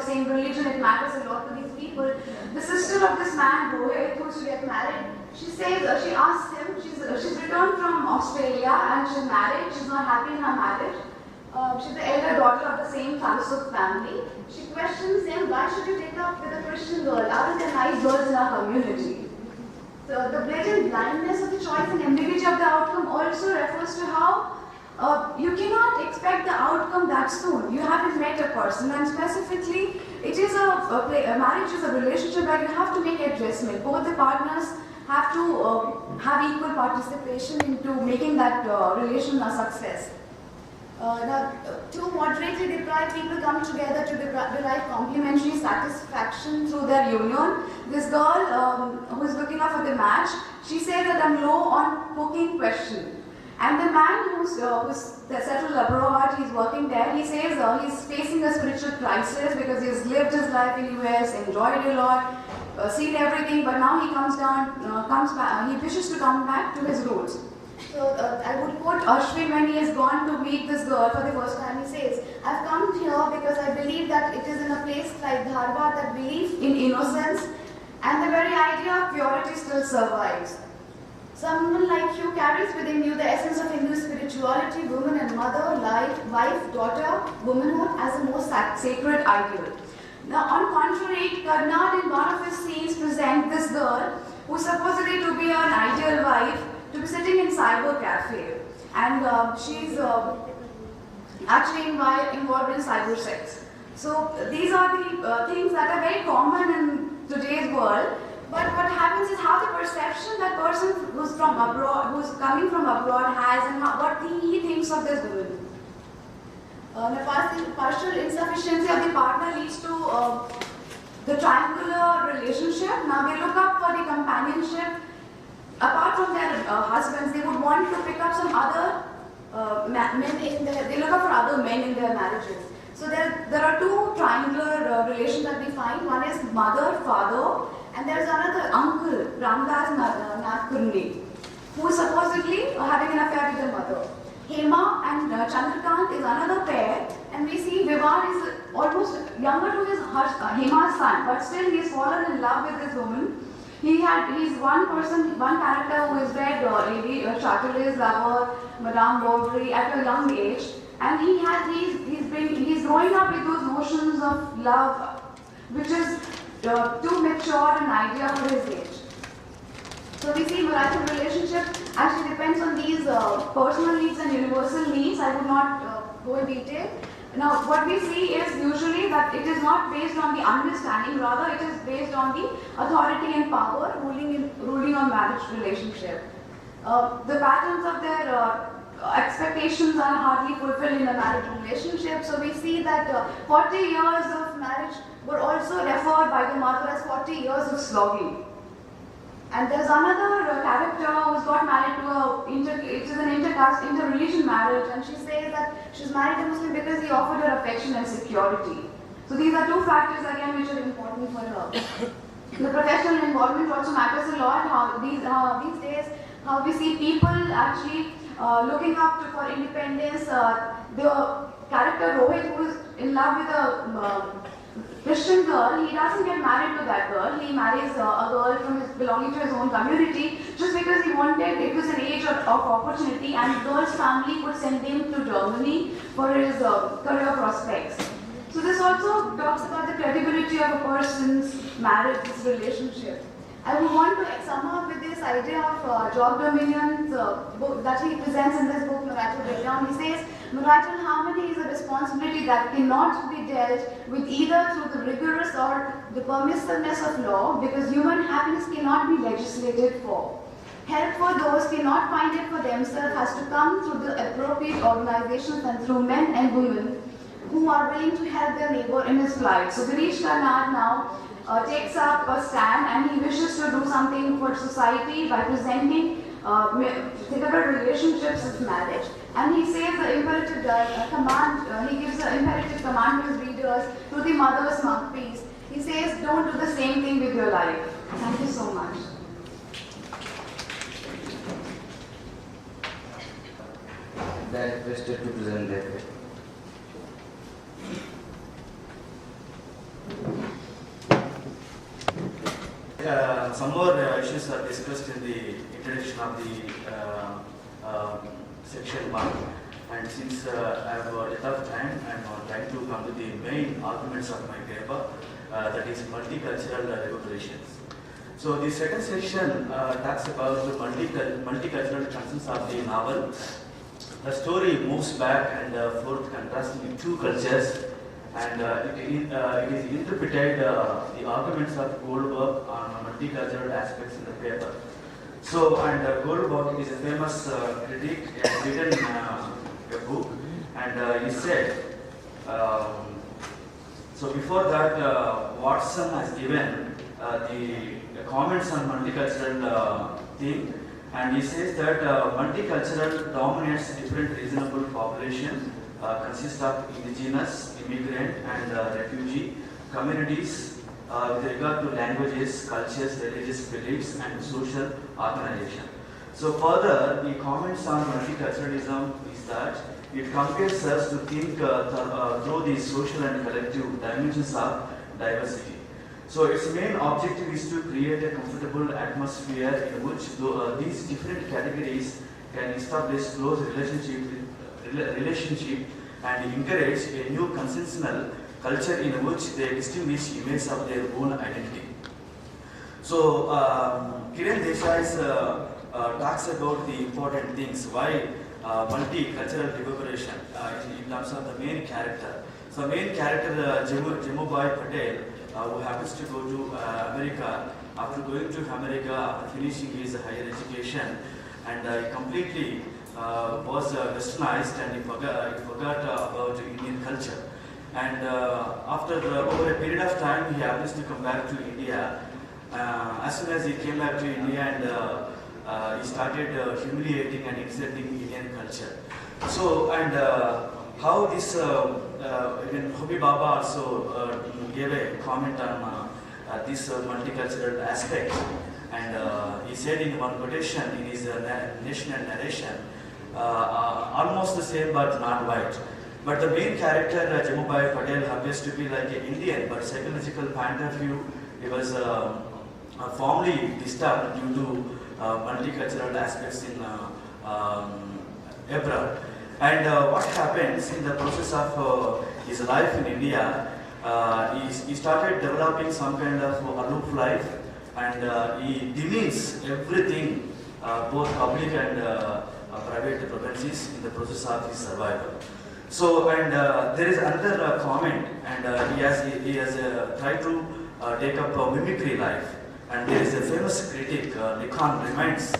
the same religion, it matters a lot to these people. The sister of this man, Rohit, who's to get married, she says, she asks him, she's returned from Australia and she's married, she's not happy in her marriage. She's the elder daughter of the same Salasuk family. She questions him, why should you take up with a Christian girl? Aren't there nice girls in our community? So the blatant blindness of the choice and ambiguity of the outcome also refers to how you cannot expect the outcome that soon. You haven't met a person, and specifically, it is a marriage is a relationship where you have to make adjustment. Both the partners have to have equal participation into making that relation a success. Now, two moderately deprived people come together to derive complementary satisfaction through their union. This girl who is looking up for the match, she says that I'm low on cooking question. And the man who's settled abroad, he's working there, he says he's facing a spiritual crisis because he's lived his life in US, enjoyed a lot, seen everything, but now he comes back, he wishes to come back to his roots. So I would quote Ashwin when he has gone to meet this girl for the first time. He says, I've come here because I believe that it is in a place like Dharwad that belief in innocence and the very idea of purity still survives. Someone like you carries within you the essence of Hindu spirituality, woman and mother, life, wife, daughter, womanhood as a most sacred ideal. Now, on contrary, Karnad in one of his scenes presents this girl who is supposedly to be an ideal wife, to be sitting in cyber cafe, and she's actually involved in cyber sex. So these are the things that are very common in today's world. But what happens is how the perception that person who's from abroad, who's coming from abroad has, and what he thinks of this woman. The partial insufficiency of the partner leads to the triangular relationship. Now they look up for the companionship. Apart from their husbands, they would want to pick up some other men they look up for other men in their marriages. So there are two triangular relations that we find. One is mother, father, and there is another uncle, Ramdas Nathkurni, who is supposedly having an affair with the mother. Hema and Chandrakant is another pair, and we see Vivan is almost younger to his Hema's son, but still he has fallen in love with this woman. He's one character who has read Lady Chatterley's Lover, Madame Bovary at a young age, and he's growing up with those notions of love, which is too mature an idea for his age. So we see marital relationship actually depends on these personal needs and universal needs. I would not go in detail. Now, what we see is usually that it is not based on the understanding, rather it is based on the authority and power ruling on marriage relationship. The patterns of their expectations are hardly fulfilled in a marriage relationship. So we see that 40 years of marriage were also referred by the mother as 40 years of slogging. And there's another character who's got married to it is an intercaste, inter-religion marriage, and she says that she's married a Muslim because he offered her affection and security. So these are two factors again which are important for her. The professional involvement also matters a lot. How these days, how we see people actually looking up for independence. The character Rohit, who is in love with a Christian girl, he doesn't get married to that girl. He marries a girl belonging to his own community just because he wanted, it was an age of opportunity, and the girl's family could send him to Germany for his career prospects. So this also talks about the credibility of a person's marriage, this relationship. I would want to sum up with this idea of Jock Dominion's book that he presents in this book, Marital Breakdown. He says, marital harmony is a responsibility that cannot be dealt with either through the rigorous or the permissiveness of law, because human happiness cannot be legislated for. Help for those who cannot find it for themselves has to come through the appropriate organizations and through men and women who are willing to help their neighbor in his plight. So Girish Karnad now takes up a stand, and he wishes to do something for society by presenting several relationships of marriage. And he says the imperative command, he gives the imperative command to his readers, to the mother's mouthpiece. He says, don't do the same thing with your life. Thank you so much. They are requested to present their Some more issues are discussed in the introduction of the section 1, and since I have enough time, I am trying to come to the main arguments of my paper, that is multicultural reverberations. So the second section talks about the multicultural concerns of the novel. The story moves back and forth, contrasting two cultures, and it is interpreted the arguments of Goldberg on multicultural aspects in the paper. So, and Goldberg is a famous critic, has written a book, and he said, so before that, Watson has given the comments on multicultural thing, and he says that multicultural dominates different reasonable population, consists of indigenous, immigrant and refugee communities with regard to languages, cultures, religious beliefs and social organization. So further, the comments on multiculturalism is that it compels us to think through the social and collective dimensions of diversity. So its main objective is to create a comfortable atmosphere in which these different categories can establish close relationship and encourage a new consensual culture in which they distinguish images of their own identity. So Kiran Desai talks about the important things, why multicultural reverberation in terms of the main character. So main character Jemubai Patel, who happens to go to America. After going to America, after finishing his higher education, and he completely was westernized, and he forgot about Indian culture. And after over a period of time, he happens to come back to India. As soon as he came back to India, and he started humiliating and insulting Indian culture. So, and how this, even Hobi Baba also gave a comment on this multicultural aspect, and he said in one quotation in his national narration, almost the same but not white. But the main character, Jemubai Patel, happens to be like an Indian, but psychological point of view, he was formally disturbed due to multicultural aspects in abroad. And what happens in the process of his life in India, he started developing some kind of aloof life, and he demeans everything, both public and private propensities in the process of his survival. So, and there is another comment, and he has tried to take up mimicry life. And there is a famous critic, Nikon, reminds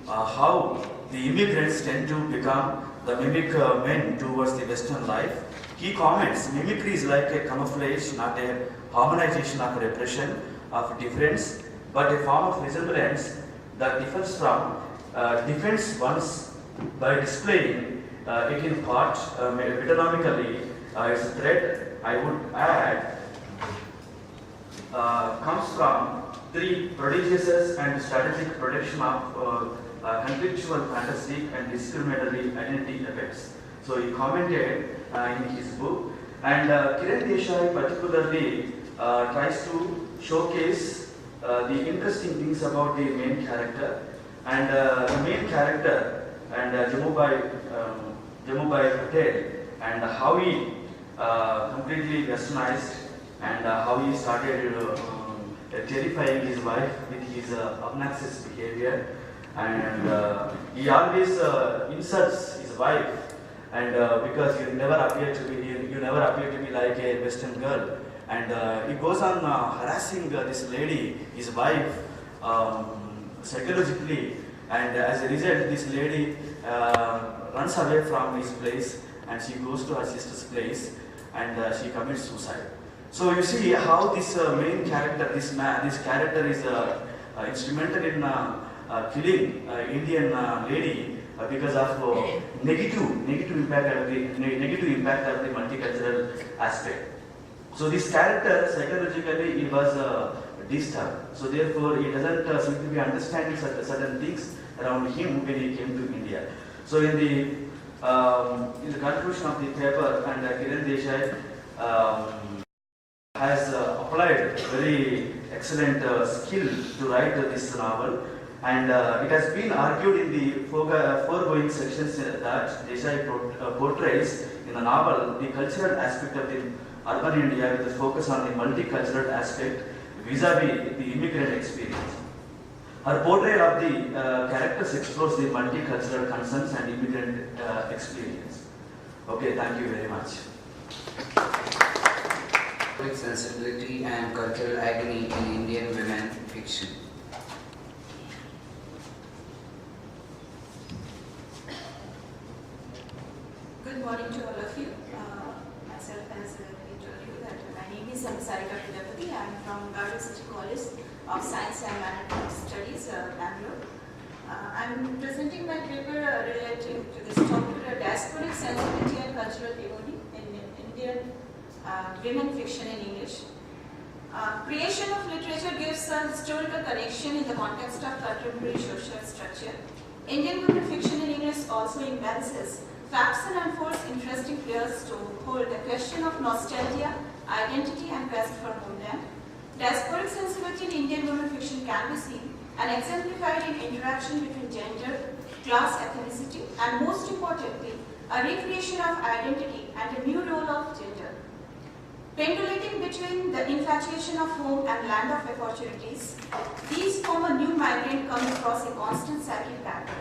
how the immigrants tend to become the mimic men towards the Western life. He comments, mimicry is like a camouflage, not a harmonization of repression of difference, but a form of resemblance that differs from defends one's by displaying it in part, metanomically. Its thread, I would add, comes from three prodigious and strategic protection of conflictual, fantastic and discriminatory identity effects. So he commented in his book, and Kiran Desai particularly tries to showcase the interesting things about the main character, and the main character and Jemubai Patel, and how he completely westernized, and how he started terrifying his wife with his obnoxious behavior, and he always insults his wife, and because you never appear to be like a Western girl, and he goes on harassing this lady, his wife, psychologically, and as a result, this lady runs away from his place, and she goes to her sister's place, and she commits suicide. So you see how this main character, this character is instrumental in killing Indian lady because of negative impact of the multicultural aspect. So this character psychologically he was disturbed. So therefore he doesn't seem to be understanding certain things around him when he came to India. So in the conclusion of the paper, and Kiran Desai has applied very excellent skill to write this novel, and it has been argued in the foregoing sections that Desai portrays in the novel the cultural aspect of the urban India with a focus on the multicultural aspect vis-a-vis the immigrant experience. Her portrayal of the characters explores the multicultural concerns and immigrant experience. Okay, thank you very much. Sensibility and cultural agony in Indian women fiction. Good morning to all of you. Myself as I told you that my name is Sarika Pidapati. I am from University College of Science and Management Studies, Bangalore. I am presenting my paper relating to this topic, diasporic sensibility and cultural agony in Indian women fiction in English. Creation of literature gives a historical connection in the context of contemporary social structure. Indian women fiction in English also imbalances facts and unfolds interesting players to hold the question of nostalgia, identity and quest for homeland. Diasporic sensibility in Indian women fiction can be seen and exemplified in interaction between gender, class, ethnicity and most importantly, a recreation of identity and a new role of gender. Pendulating between the infatuation of home and land of opportunities, these form a new migrant come across a constant psychic pattern.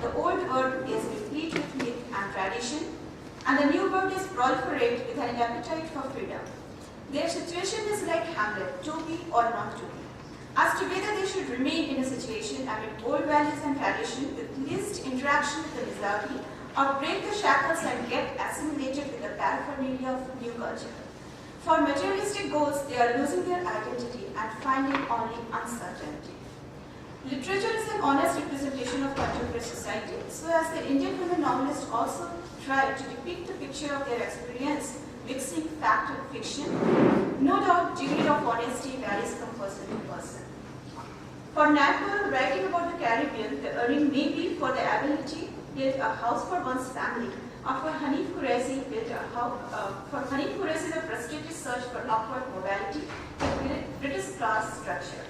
The old world is replete with myth and tradition, and the new world is proliferate with an appetite for freedom. Their situation is like Hamlet, to be or not to be. As together they should remain in a situation amid old values and tradition with least interaction with the majority, or break the shackles and get assimilated with the paraphernalia of new culture. For materialistic goals, they are losing their identity and finding only uncertainty. Literature is an honest representation of contemporary society, so as the Indian women novelists also try to depict the picture of their experience, mixing fact and fiction. No doubt, degree of honesty varies from person to person. For Nagpur, writing about the Caribbean, the earning may be for the ability to build a house for one's family, or for Hanif Qureshi, the frustrated search for upward mobility, the British class structure.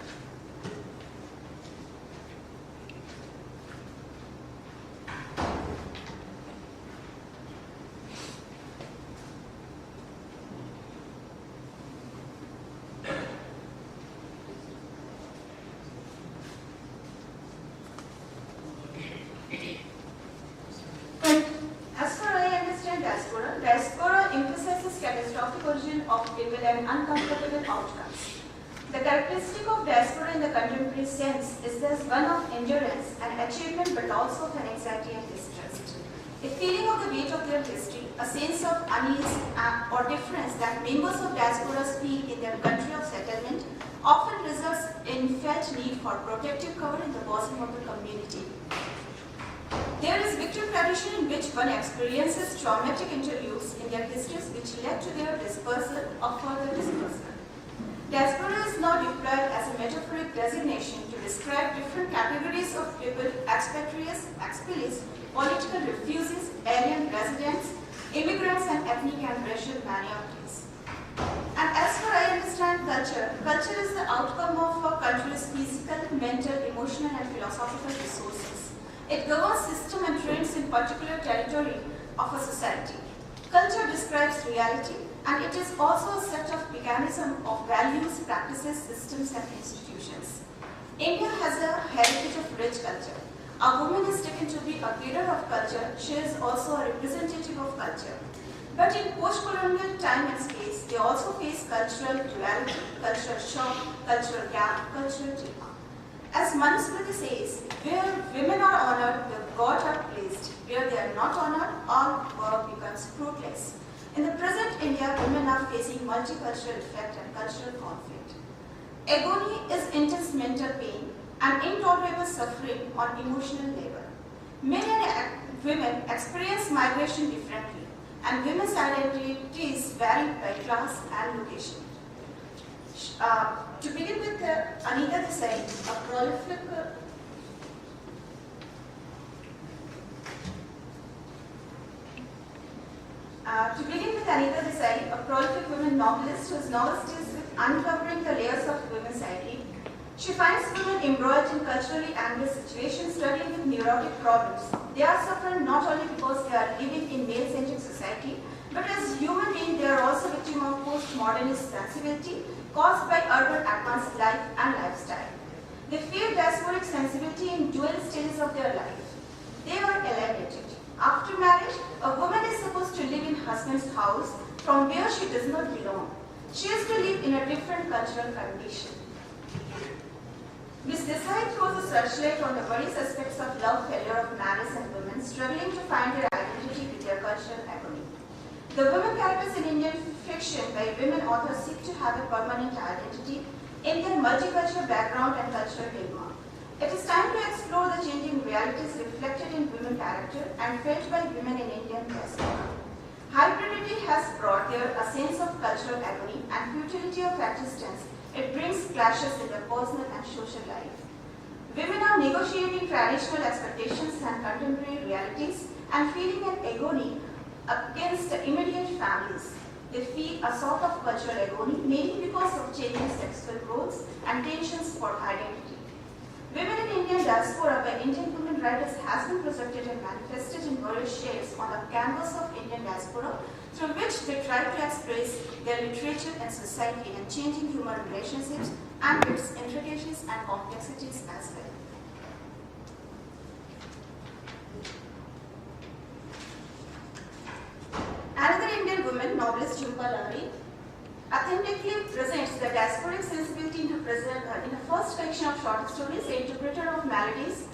Diaspora emphasizes catastrophic origin of evil and uncomfortable outcomes. The characteristic of diaspora in the contemporary sense is thus one of endurance and achievement, but also of an anxiety and distrust. A feeling of the weight of their history, a sense of unease or difference that members of diasporas feel in their country of settlement often results in felt need for protective cover in the bosom of the community. There is victim tradition in which one experiences traumatic interludes in their histories which led to their dispersal or further dispersal. Diaspora is now deployed as a metaphoric designation to describe different categories of people: expatriates, expellees, political refugees, alien residents, immigrants, and ethnic and racial minorities. And as far I understand culture, culture is the outcome of a country's physical, mental, emotional, and philosophical resources. It governs system and trends in particular territory of a society. Culture describes reality, and it is also a set of mechanisms of values, practices, systems, and institutions. India has a heritage of rich culture. A woman is taken to be a leader of culture. She is also a representative of culture. But in post-colonial time and space, they also face cultural duality, cultural shock, cultural gap, cultural dilemma. As Manusmriti says, where women are honored, the gods are placed. Where they are not honored, all work becomes fruitless. In the present India, women are facing multicultural effect and cultural conflict. Agony is intense mental pain and intolerable suffering on emotional labor. Men and women experience migration differently, and women's identities vary by class and location. To begin with, Anita Desai, a prolific women novelist whose novels deals with Uncovering the Layers of Women's Psyche, she finds women embroiled in culturally angry situations struggling with neurotic problems. They are suffering not only because they are living in male-centric society, but as human beings they are also victims of postmodernist sensibility caused by urban advanced life and lifestyle. They feel diasporic sensibility in dual stages of their life. They are alienated. After marriage, a woman is supposed to live in husband's house from where she does not belong. She is to live in a different cultural condition. Miss Desai throws a searchlight on the various aspects of love failure of marriage and women struggling to find their identity with their cultural agony. The women characters in Indian fiction by women authors seek to have a permanent identity in their multicultural background and cultural dilemma. It is time to explore the changing realities reflected in women character and felt by women in Indian diaspora. Hybridity has brought there a sense of cultural agony and futility of existence. It brings clashes in their personal and social life. Women are negotiating traditional expectations and contemporary realities and feeling an agony against the immediate families. They feel a sort of cultural agony, mainly because of changing sexual roles and tensions for identity. Women in Indian diaspora by Indian women writers has been projected and manifested in various shades on the canvas of Indian diaspora, through which they try to express their literature and society and changing human relationships and its intricacies and complexities as well. Another Indian woman, novelist Jhumpa Lahiri, authentically presents the diasporic sensibility in her first collection of short stories, The Interpreter of Maladies,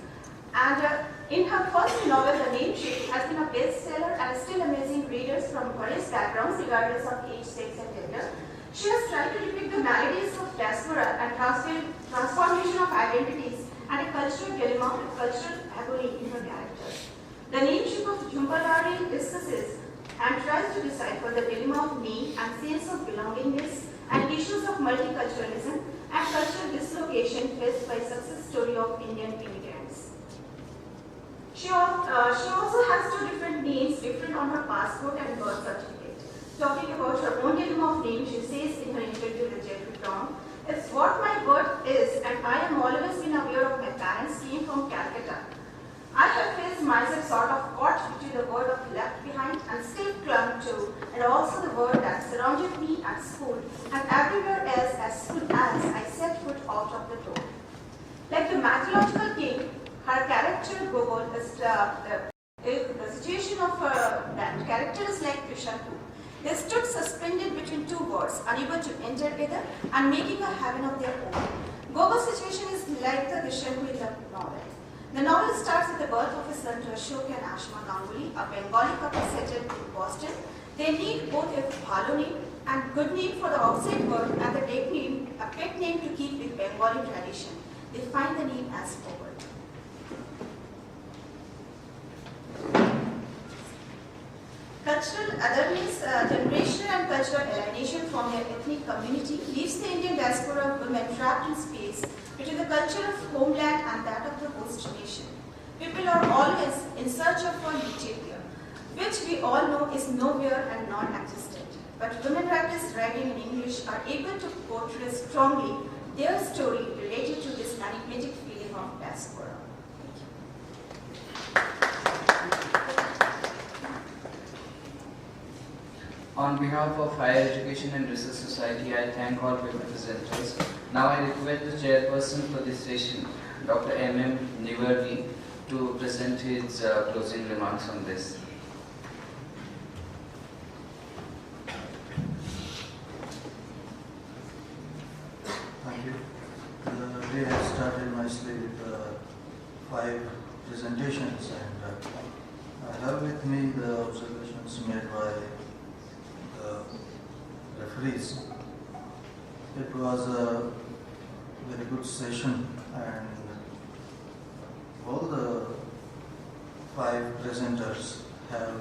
and in her first novel, The Name Shade, has been a bestseller and still amazing readers from various backgrounds regardless of age, sex and gender. She has tried to depict the maladies of diaspora and transformation of identities and a cultural dilemma with cultural agony in her characters. The nameship of Jhumpa Lahiri discusses and tries to decipher the dilemma of me and sense of belongingness and issues of multiculturalism and cultural dislocation faced by success story of Indian immigrants. She also has two different names different on her passport and birth certificate. Talking about her own dilemma of name, she says in her interview with Jeffrey Brown, "It's what my birth is and I am always been aware of my parents came from Calcutta. I have faced myself sort of caught between the word of left behind and still clung to, and also the word that surrounded me at school and everywhere else as soon as I set foot out of the door." Like the mythological king, her character Gogol is the situation of that character is like Krishanku. They stood suspended between two worlds, unable to enter either and making a heaven of their own. Gogol's situation is like the Krishanku in the novel. The novel starts with the birth of his son to Ashok and Ashma Ganguly, a Bengali couple settled in Boston. They need both a bhalo name and good name for the outside world and the pet name to keep with Bengali tradition. They find the name as forward. Cultural otherness, generational and cultural alienation from their ethnic community leaves the Indian diaspora women trapped in space between the culture of homeland and that of the host nation. People are always in search of a utopia, which we all know is nowhere and non-existent. But women writers writing in English are able to portray strongly their story related to this enigmatic feeling of diaspora. On behalf of Higher Education and Research Society, I thank all paper presenters. Now I request the chairperson for this session, Dr. M.M. Nivardi, to present his closing remarks on this. Thank you. The day has started nicely with 5 presentations, and I have with me the observations made by the referees. It was a very good session, and all the 5 presenters have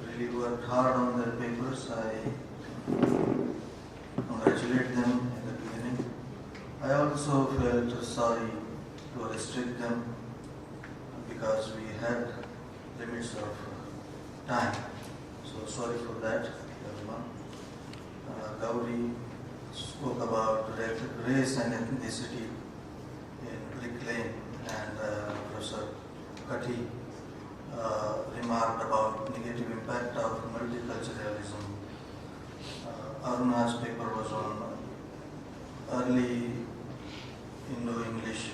really worked hard on their papers. I congratulate them in the beginning. I also felt sorry to restrict them because we had limits of time. So sorry for that, everyone. Gauri, spoke about race and ethnicity in Brick Lane, and Professor Kati remarked about negative impact of multiculturalism. Aruna's paper was on early Indo-English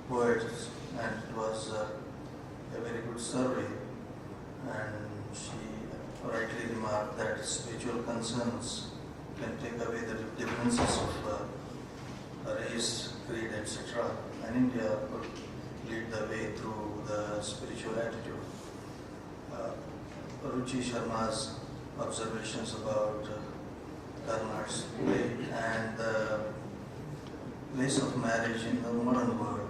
poets, and it was a very good survey, and she rightly remarked that spiritual concerns can take away the differences of race, creed, etc. And India could lead the way through the spiritual attitude. Ruchi Sharma's observations about Karnat's play and the place of marriage in the modern world,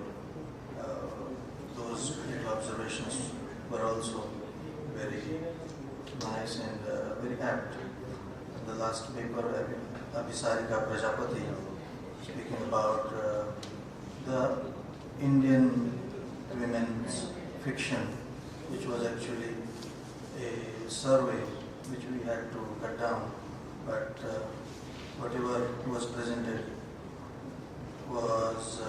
those little observations were also very nice and very apt. The last paper, Abhisarika Prajapati, speaking about the Indian women's fiction, which was actually a survey which we had to cut down, but whatever was presented was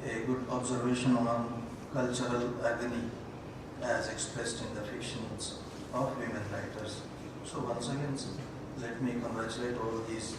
a good observation on cultural agony as expressed in the fictions of women writers. So once again, let me congratulate all these